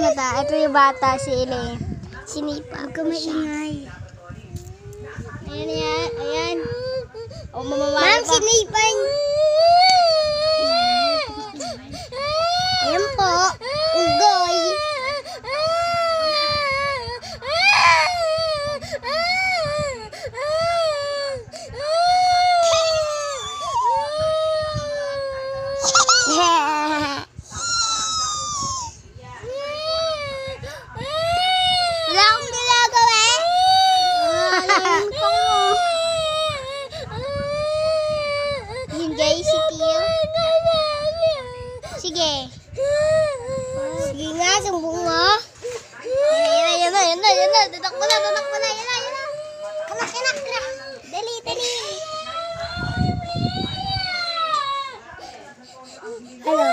bata. Ito yung bata, si Elaine. Sinipa ko siya. Ayan, ayan. Ayan. O, mamamali pa. Ma'am, sinipan. Ayan po. Ugoy. Wala akong ginagawa eh. Yun guys, si Tio. Sige. Sige nga, sumbong mo. Yan na. Dadak mo na. Yan na. Kanak. Dali. Hello.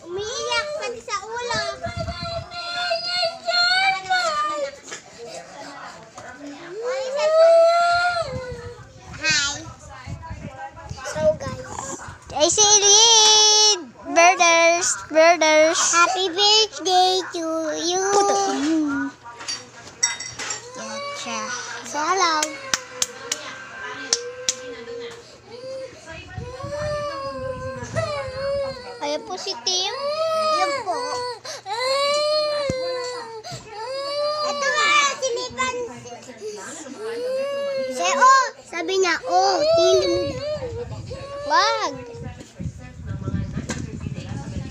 Umiiyak pati sa ulo. Hi. So guys, si Reed. Birders. Happy birthday to you. Gotcha. Salam. Ayan po si Tim. Ayan po. Ito nga, sinipan. Sabi niya, tilo mo. Wag.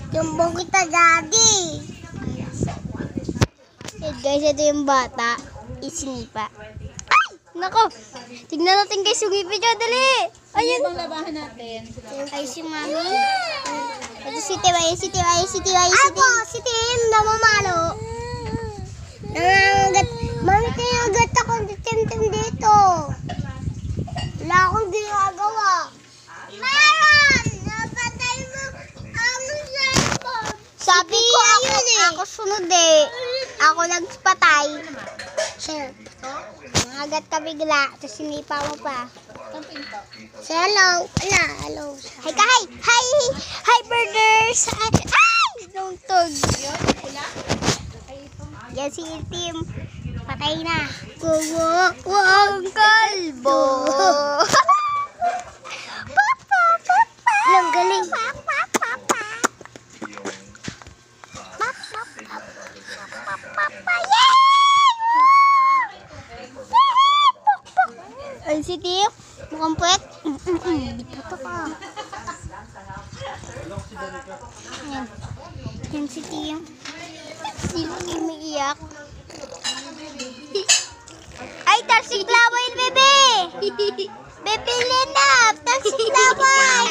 Tumbong kita, daddy. Guys, ito yung bata. Isinipa. Ay! Nako! Tignan natin guys yung ngipin niya. Dali! Ayan. Ibang labahan natin. Ay, si Mami. Ito si Tim. Ako, si Tim. Namamalo. Mami, tinagat ako si Tim dito. Wala akong ginagawa. Meron! Napatay mo ang cellphone. Sabi ko, ako sunod eh. Ako nagpatay. Sure. Nangagat ka bigla. Tapos sinipa mo pa. Say hello. Hello. Hi, birders. Ay! Don't tug. Yan si Tim. Patay na. Ang kalbo. Ang galing. Ay, si Tim. Mukhang puwet. Dito ka. Yan si Tim. Sino umiiyak? Ay, talsik laway, bebe! Bebe Lena! Talsik laway!